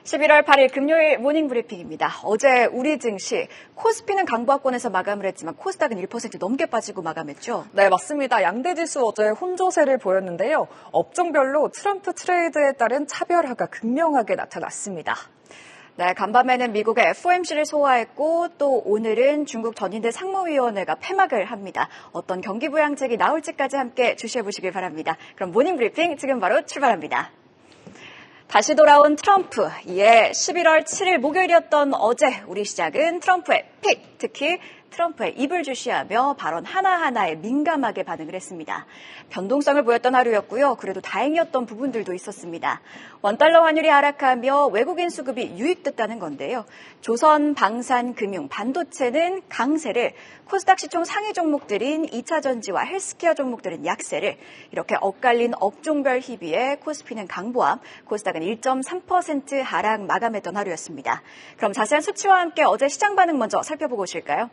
11월 8일 금요일 모닝 브리핑입니다. 어제 우리 증시 코스피는 강보합권에서 마감을 했지만 코스닥은 1% 넘게 빠지고 마감했죠. 네, 맞습니다. 양대 지수 어제 혼조세를 보였는데요. 업종별로 트럼프 트레이드에 따른 차별화가 극명하게 나타났습니다. 네, 간밤에는 미국의 FOMC를 소화했고 또 오늘은 중국 전인대 상무위원회가 폐막을 합니다. 어떤 경기 부양책이 나올지까지 함께 주시해 보시길 바랍니다. 그럼 모닝 브리핑 지금 바로 출발합니다. 다시 돌아온 트럼프, 이에 11월 7일 목요일이었던 어제 우리 시작은 트럼프의 픽, 특히 트럼프의 입을 주시하며 발언 하나하나에 민감하게 반응을 했습니다. 변동성을 보였던 하루였고요. 그래도 다행이었던 부분들도 있었습니다. 원달러 환율이 하락하며 외국인 수급이 유입됐다는 건데요. 조선, 방산, 금융, 반도체는 강세를, 코스닥 시총 상위 종목들인 2차 전지와 헬스케어 종목들은 약세를, 이렇게 엇갈린 업종별 희비에 코스피는 강보합, 코스닥은 1.3% 하락 마감했던 하루였습니다. 그럼 자세한 수치와 함께 어제 시장 반응 먼저 살펴보고 오실까요?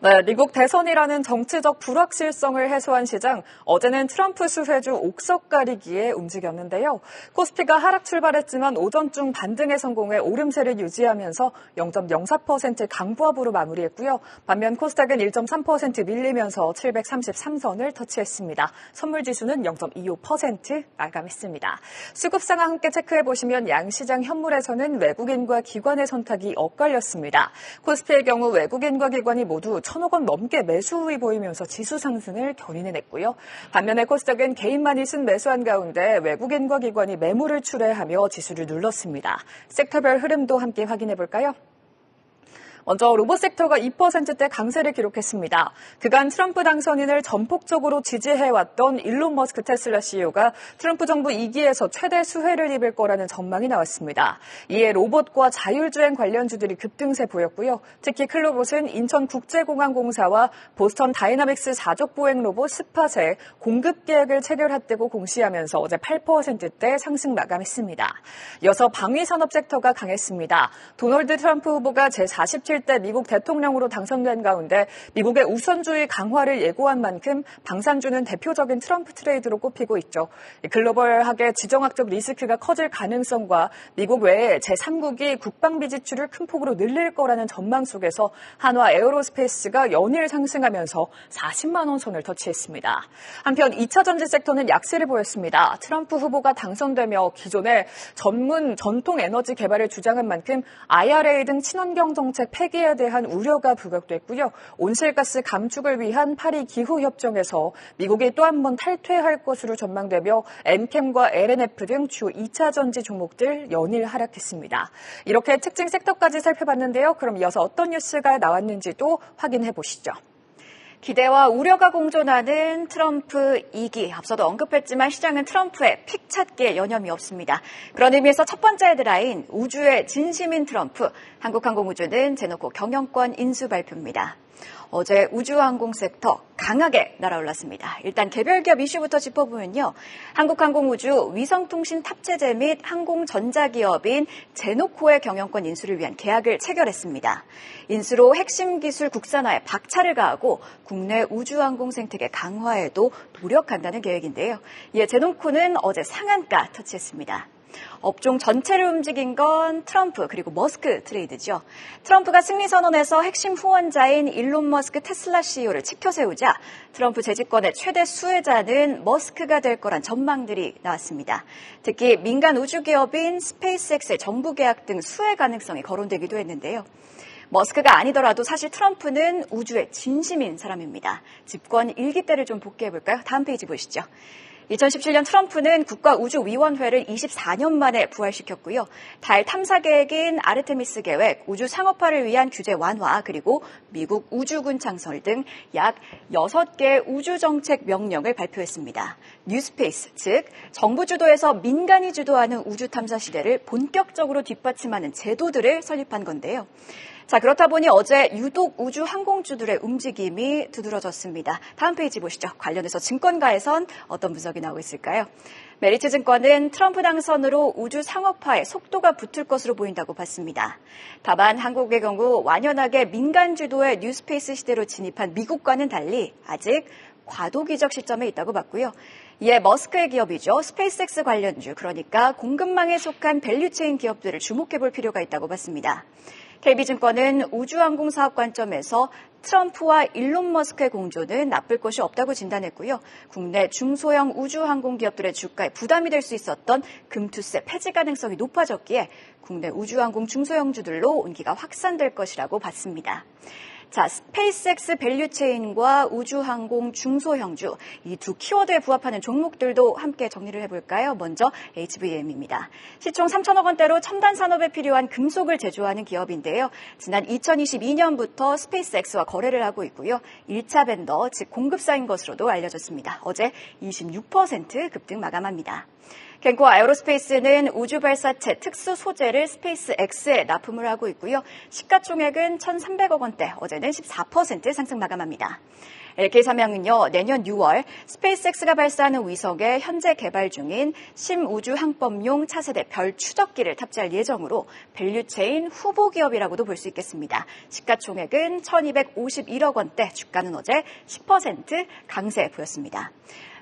네, 미국 대선이라는 정치적 불확실성을 해소한 시장, 어제는 트럼프 수혜주 옥석 가리기에 움직였는데요. 코스피가 하락 출발했지만 오전 중 반등에 성공해 오름세를 유지하면서 0.04% 강보합으로 마무리했고요. 반면 코스닥은 1.3% 밀리면서 733선을 터치했습니다. 선물지수는 0.25% 마감했습니다. 수급 상황 함께 체크해보시면 양시장 현물에서는 외국인과 기관의 선택이 엇갈렸습니다. 코스피의 경우 외국인과 기관이 모두 1,000억 원 넘게 매수 우위 보이면서 지수 상승을 견인해냈고요. 반면에 코스닥은 개인만이 순매수한 가운데 외국인과 기관이 매물을 출회하며 지수를 눌렀습니다. 섹터별 흐름도 함께 확인해볼까요? 먼저 로봇 섹터가 2%대 강세를 기록했습니다. 그간 트럼프 당선인을 전폭적으로 지지해왔던 일론 머스크 테슬라 CEO가 트럼프 정부 2기에서 최대 수혜를 입을 거라는 전망이 나왔습니다. 이에 로봇과 자율주행 관련주들이 급등세 보였고요. 특히 클로봇은 인천국제공항공사와 보스턴 다이나믹스 자족보행 로봇 스팟에 공급 계약을 체결했다고 공시하면서 어제 8%대 상승 마감했습니다. 이어서 방위산업 섹터가 강했습니다. 도널드 트럼프 후보가 제47대 미국 대통령으로 당선된 가운데 미국의 우선주의 강화를 예고한 만큼 방산주는 대표적인 트럼프 트레이드로 꼽히고 있죠. 글로벌하게 지정학적 리스크가 커질 가능성과 미국 외에 제3국이 국방비 지출을 큰 폭으로 늘릴 거라는 전망 속에서 한화 에어로스페이스가 연일 상승하면서 40만 원 선을 터치했습니다. 한편 2차 전지 섹터는 약세를 보였습니다. 트럼프 후보가 당선되며 기존의 전통 에너지 개발을 주장한 만큼 IRA 등 친환경 정책 폐기에 대한 우려가 부각됐고요. 온실가스 감축을 위한 파리 기후협정에서 미국이 또 한 번 탈퇴할 것으로 전망되며 엔캠과 LNF 등 주요 2차 전지 종목들 연일 하락했습니다. 이렇게 특징 섹터까지 살펴봤는데요. 그럼 이어서 어떤 뉴스가 나왔는지도 확인해 보시죠. 기대와 우려가 공존하는 트럼프 2기. 앞서도 언급했지만 시장은 트럼프의 픽 찾기에 여념이 없습니다. 그런 의미에서 첫 번째 헤드라인, 우주의 진심인 트럼프. 한국항공우주는 제놓고 경영권 인수 발표입니다. 어제 우주항공 섹터 강하게 날아올랐습니다. 일단 개별 기업 이슈부터 짚어보면요. 한국항공우주 위성통신 탑재재 및 항공전자기업인 제노코의 경영권 인수를 위한 계약을 체결했습니다. 인수로 핵심 기술 국산화에 박차를 가하고 국내 우주항공 생태계 강화에도 노력한다는 계획인데요. 이에 제노코는 어제 상한가 터치했습니다. 업종 전체를 움직인 건 트럼프 그리고 머스크 트레이드죠. 트럼프가 승리 선언에서 핵심 후원자인 일론 머스크 테슬라 CEO를 치켜 세우자 트럼프 재집권의 최대 수혜자는 머스크가 될 거란 전망들이 나왔습니다. 특히 민간 우주기업인 스페이스X의 정부 계약 등 수혜 가능성이 거론되기도 했는데요. 머스크가 아니더라도 사실 트럼프는 우주의 진심인 사람입니다. 집권 1기 때를 좀 복귀해볼까요? 다음 페이지 보시죠. 2017년 트럼프는 국가우주위원회를 24년 만에 부활시켰고요. 달 탐사 계획인 아르테미스 계획, 우주 상업화를 위한 규제 완화, 그리고 미국 우주군 창설 등 약 6개의 우주정책 명령을 발표했습니다. 뉴스페이스, 즉 정부 주도에서 민간이 주도하는 우주 탐사 시대를 본격적으로 뒷받침하는 제도들을 설립한 건데요. 자, 그렇다 보니 어제 유독 우주 항공주들의 움직임이 두드러졌습니다. 다음 페이지 보시죠. 관련해서 증권가에선 어떤 분석이 나오고 있을까요? 메리츠증권은 트럼프 당선으로 우주 상업화에 속도가 붙을 것으로 보인다고 봤습니다. 다만 한국의 경우 완연하게 민간 주도의 뉴스페이스 시대로 진입한 미국과는 달리 아직 과도기적 시점에 있다고 봤고요. 이에 머스크의 기업이죠. 스페이스X 관련주, 그러니까 공급망에 속한 밸류체인 기업들을 주목해볼 필요가 있다고 봤습니다. KB증권은 우주항공 사업 관점에서 트럼프와 일론 머스크의 공조는 나쁠 것이 없다고 진단했고요. 국내 중소형 우주항공 기업들의 주가에 부담이 될 수 있었던 금투세 폐지 가능성이 높아졌기에 국내 우주항공 중소형주들로 온기가 확산될 것이라고 봤습니다. 자, 스페이스X 밸류체인과 우주항공 중소형주, 이 두 키워드에 부합하는 종목들도 함께 정리를 해볼까요? 먼저 HVM입니다. 시총 3천억 원대로 첨단 산업에 필요한 금속을 제조하는 기업인데요. 지난 2022년부터 스페이스X와 거래를 하고 있고요. 1차 벤더, 즉 공급사인 것으로도 알려졌습니다. 어제 26% 급등 마감합니다. 겐코 에어로스페이스는 우주 발사체 특수 소재를 스페이스X에 납품을 하고 있고요. 시가총액은 1,300억 원대, 어제는 14% 상승 마감합니다. LK삼양은요, 내년 6월 스페이스X가 발사하는 위성에 현재 개발 중인 심우주항법용 차세대 별 추적기를 탑재할 예정으로 밸류체인 후보 기업이라고도 볼 수 있겠습니다. 시가총액은 1,251억 원대, 주가는 어제 10% 강세 보였습니다.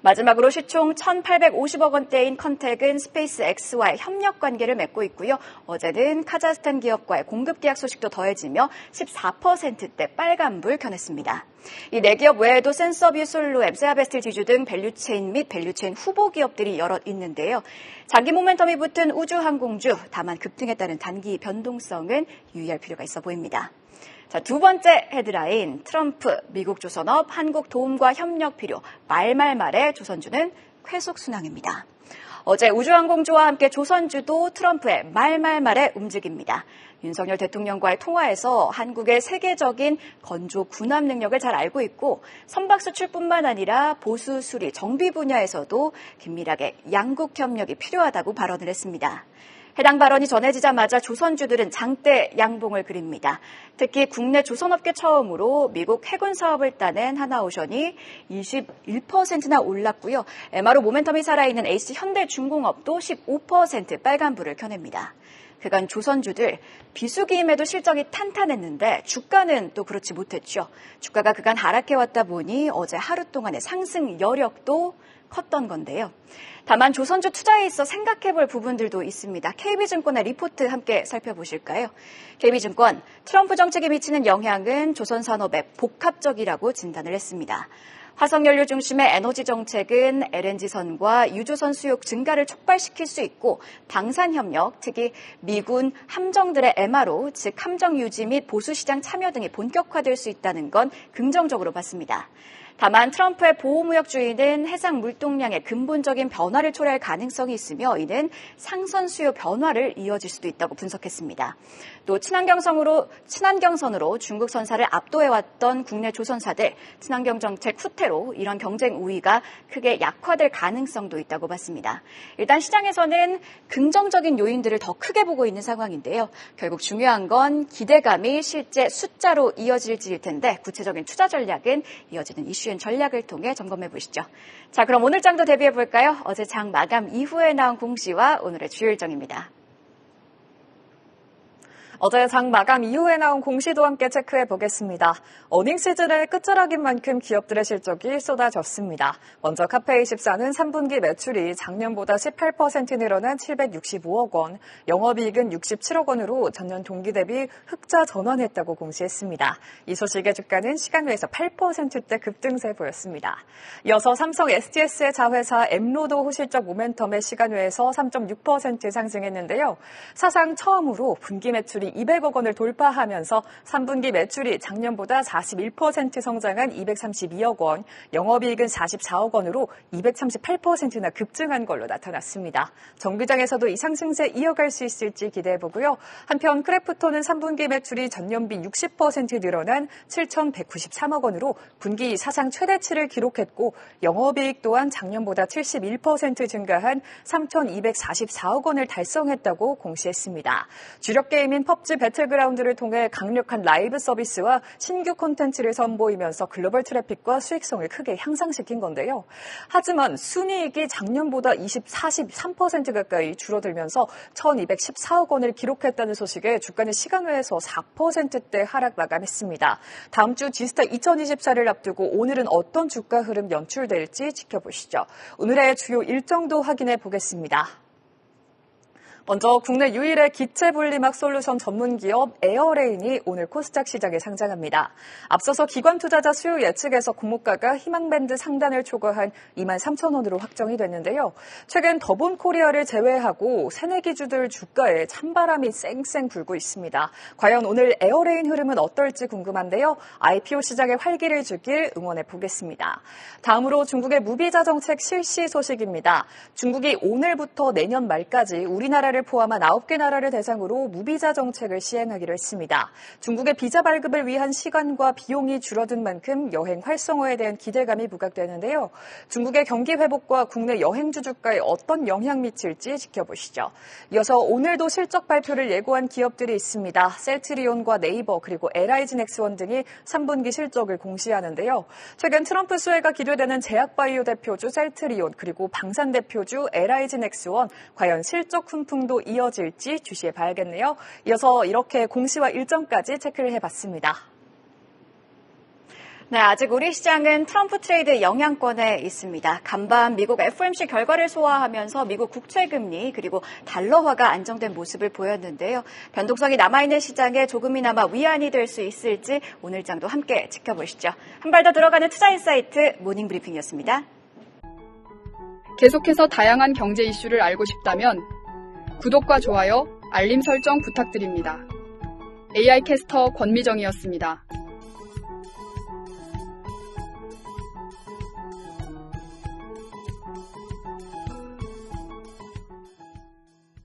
마지막으로 시총 1,850억 원대인 컨텍은 스페이스X와의 협력 관계를 맺고 있고요. 어제는 카자흐스탄 기업과의 공급 계약 소식도 더해지며 14%대 빨간불 켜냈습니다. 이 네 기업 외에도 센서뷰, 솔루엠, 세아베스틸 지주 등 밸류체인 및 밸류체인 후보 기업들이 여럿 있는데요. 장기 모멘텀이 붙은 우주항공주, 다만 급등에 따른 단기 변동성은 유의할 필요가 있어 보입니다. 자, 두 번째 헤드라인, 트럼프, 미국 조선업, 한국 도움과 협력 필요, 말말말의 조선주는 쾌속 순항입니다. 어제 우주항공주와 함께 조선주도 트럼프의 말말말에 움직입니다. 윤석열 대통령과의 통화에서 한국의 세계적인 건조 군함 능력을 잘 알고 있고 선박 수출뿐만 아니라 보수, 수리, 정비 분야에서도 긴밀하게 양국 협력이 필요하다고 발언을 했습니다. 해당 발언이 전해지자마자 조선주들은 장대 양봉을 그립니다. 특히 국내 조선업계 처음으로 미국 해군 사업을 따낸 하나오션이 21%나 올랐고요. MRO 모멘텀이 살아있는 H현대중공업도 15% 빨간불을 켜냅니다. 그간 조선주들 비수기임에도 실적이 탄탄했는데 주가는 또 그렇지 못했죠. 주가가 그간 하락해왔다 보니 어제 하루 동안의 상승 여력도 컸던 건데요. 다만 조선주 투자에 있어 생각해볼 부분들도 있습니다. KB증권의 리포트 함께 살펴보실까요? KB증권, 트럼프 정책에 미치는 영향은 조선산업에 복합적이라고 진단을 했습니다. 화석연료 중심의 에너지 정책은 LNG선과 유조선 수요 증가를 촉발시킬 수 있고 방산협력, 특히 미군 함정들의 MRO, 즉 함정 유지 및 보수시장 참여 등이 본격화될 수 있다는 건 긍정적으로 봤습니다. 다만 트럼프의 보호무역주의는 해상 물동량의 근본적인 변화를 초래할 가능성이 있으며 이는 상선 수요 변화를 이어질 수도 있다고 분석했습니다. 또 친환경선으로 중국 선사를 압도해왔던 국내 조선사들, 친환경 정책 후퇴로 이런 경쟁 우위가 크게 약화될 가능성도 있다고 봤습니다. 일단 시장에서는 긍정적인 요인들을 더 크게 보고 있는 상황인데요. 결국 중요한 건 기대감이 실제 숫자로 이어질지일 텐데 구체적인 투자 전략은 이어지는 이슈엔 전략을 통해 점검해 보시죠. 자, 그럼 오늘 장도 대비해 볼까요? 어제 장 마감 이후에 나온 공시와 오늘의 주요 일정입니다. 어제 장 마감 이후에 나온 공시도 함께 체크해 보겠습니다. 어닝 시즌의 끝자락인 만큼 기업들의 실적이 쏟아졌습니다. 먼저 카페24는 3분기 매출이 작년보다 18% 늘어난 765억 원, 영업이익은 67억 원으로 전년 동기 대비 흑자 전환했다고 공시했습니다. 이 소식의 주가는 시간외에서 8%대 급등세 보였습니다. 이어서 삼성 SDS의 자회사 엠로도 실적 모멘텀의 시간외에서 3.6% 상승했는데요. 사상 처음으로 분기 매출이 200억 원을 돌파하면서 3분기 매출이 작년보다 41% 성장한 232억 원, 영업이익은 44억 원으로 238%나 급증한 걸로 나타났습니다. 정비장에서도 이 상승세 이어갈 수 있을지 기대해보고요. 한편 크래프톤은 3분기 매출이 전년비 60% 늘어난 7,193억 원으로 분기 사상 최대치를 기록했고 영업이익 또한 작년보다 71% 증가한 3,244억 원을 달성했다고 공시했습니다. 주력 게임인 펍지 배틀그라운드를 통해 강력한 라이브 서비스와 신규 콘텐츠를 선보이면서 글로벌 트래픽과 수익성을 크게 향상시킨 건데요. 하지만 순이익이 작년보다 43% 가까이 줄어들면서 1,214억 원을 기록했다는 소식에 주가는 시간외에서 4%대 하락 마감했습니다. 다음 주 지스타 2024를 앞두고 오늘은 어떤 주가 흐름 연출될지 지켜보시죠. 오늘의 주요 일정도 확인해 보겠습니다. 먼저 국내 유일의 기체 분리막 솔루션 전문 기업 에어레인이 오늘 코스닥 시장에 상장합니다. 앞서서 기관 투자자 수요 예측에서 공모가가 희망밴드 상단을 초과한 23,000원으로 확정이 됐는데요. 최근 더본코리아를 제외하고 새내기주들 주가에 찬바람이 쌩쌩 불고 있습니다. 과연 오늘 에어레인 흐름은 어떨지 궁금한데요. IPO 시장에 활기를 주길 응원해 보겠습니다. 다음으로 중국의 무비자 정책 실시 소식입니다. 중국이 오늘부터 내년 말까지 우리나라를 포함한 9개 나라를 대상으로 무비자 정책을 시행하기로 했습니다. 중국의 비자 발급을 위한 시간과 비용이 줄어든 만큼 여행 활성화에 대한 기대감이 부각되는데요. 중국의 경기 회복과 국내 여행주 주가에 어떤 영향 미칠지 지켜보시죠. 이어서 오늘도 실적 발표를 예고한 기업들이 있습니다. 셀트리온과 네이버 그리고 LIG 넥스원 등이 3분기 실적을 공시하는데요. 최근 트럼프 수혜가 기대되는 제약바이오 대표주 셀트리온 그리고 방산 대표주 LIG 넥스원 과연 실적 훈풍도 이어질지 주시해 봐야겠네요. 이어서 이렇게 공시와 일정까지 체크를 해봤습니다. 네, 아직 우리 시장은 트럼프 트레이드 영향권에 있습니다. 간밤 미국 FOMC 결과를 소화하면서 미국 국채금리 그리고 달러화가 안정된 모습을 보였는데요. 변동성이 남아있는 시장에 조금이나마 위안이 될 수 있을지 오늘 장도 함께 지켜보시죠. 한 발 더 들어가는 투자인사이트 모닝브리핑이었습니다. 계속해서 다양한 경제 이슈를 알고 싶다면 구독과 좋아요, 알림 설정 부탁드립니다. AI 캐스터 권미정이었습니다.